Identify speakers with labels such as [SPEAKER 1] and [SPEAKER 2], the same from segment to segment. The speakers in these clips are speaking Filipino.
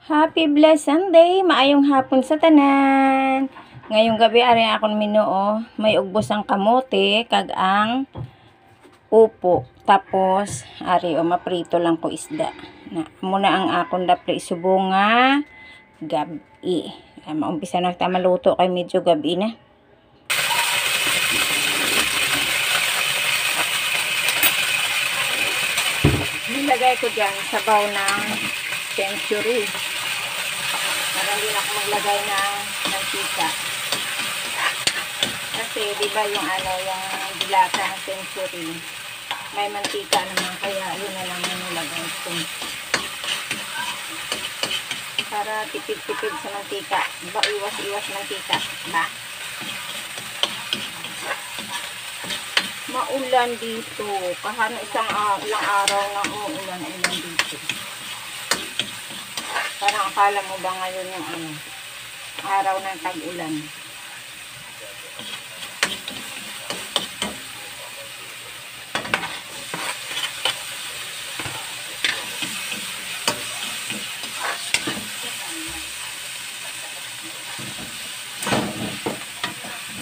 [SPEAKER 1] Happy blessed Sunday! Maayong hapon sa tanan! Ngayong gabi ari akong minuo, may ugbos ang kamote, kag ang upo. Tapos, ari o maprito lang ko isda. Muna ang akong dapli subunga gabi. Maumpisa na kita maluto kay medyo gabi na. Nilagay ko dyan sabaw ng century. Para hindi na ako maglagay ng mantika. Kasi diba yung yung dilata ng century, may mantika naman, kaya yun na lang yung nilagay ko. Para tipid-tipid sa mantika. Diba iwas-iwas mantika. Ba? Maulan dito. Kahano ilang araw na umuulan-ulan dito. Parang akala mo ba ngayon yung araw ng tag-ulan.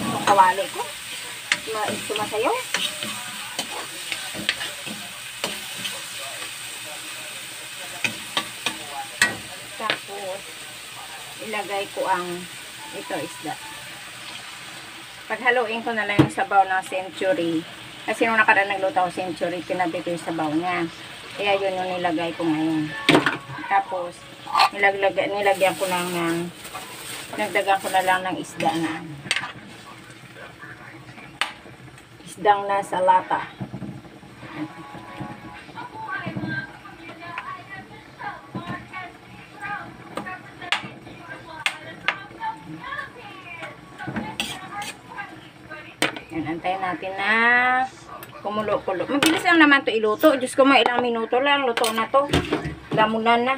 [SPEAKER 1] Ang kawali ko. Sumasayaw. Tapos, ilagay ko ang isda. Paghaluin ko na lang yung sabaw ng century. Kasi nung nakaraan nagluto ako century, tinabi ko yung sabaw niya. Kaya yun yung nilagay ko ngayon. Tapos, nilagyan ko lang nagdagan ko na lang ng isda na. Isdang nasa lata. Yan, antayin natin na kumulo-kulo. Mabilis lang naman to iluto. Diyos ko, mga ilang minuto lang. Luto na to. Lamunan na.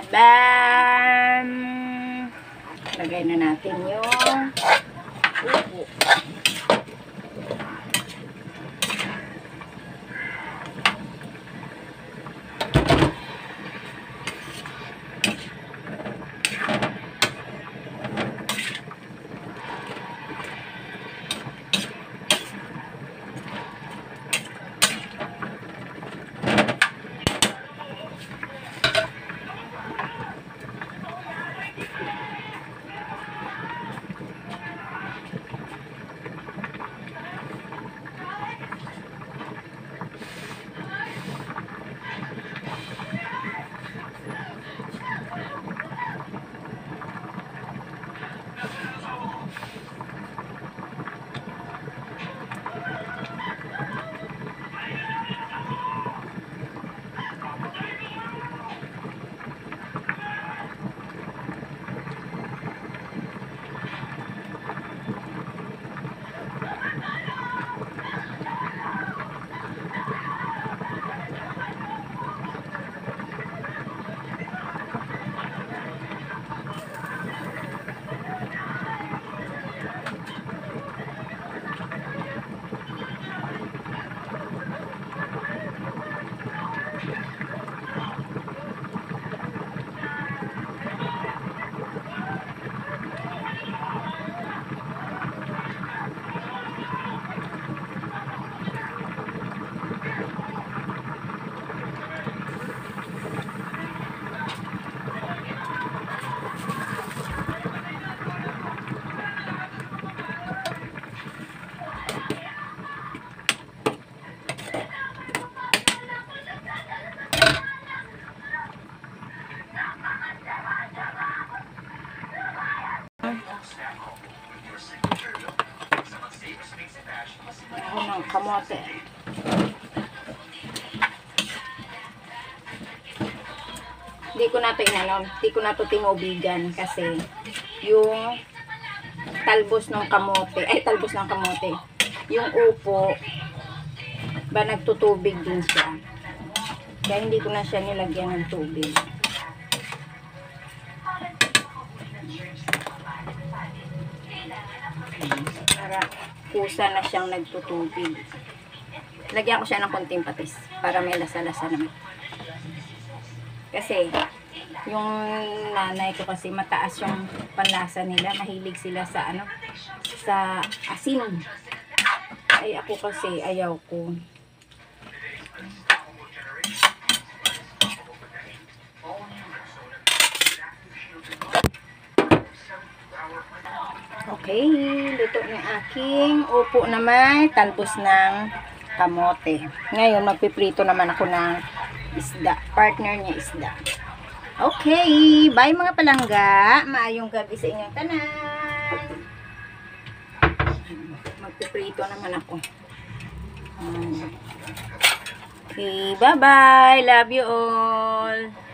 [SPEAKER 1] Bam! Lagay na natin yung upo. Ng kamote. Hindi ko na to tinubigan kasi yung talbos ng kamote, yung upo ba nagtutubig din siya. Kaya hindi ko na siya nilagyan ng tubig. Para kusa na siyang nagtutubig. Lagyan ko siya ng konting patis para may lasa-lasa naman. Kasi yung nanay ko kasi mataas yung panlasa nila. Mahilig sila sa ano, sa asin. Ay ako kasi ayaw ko. Okay, luto ng aking upo na may talbos ng kamote. Ngayon, magpiprito naman ako ng isda. Partner niya isda. Okay, bye mga palangga. Maayong gabi sa inyong tanan. Magpiprito naman ako. Okay, bye-bye. Love you all.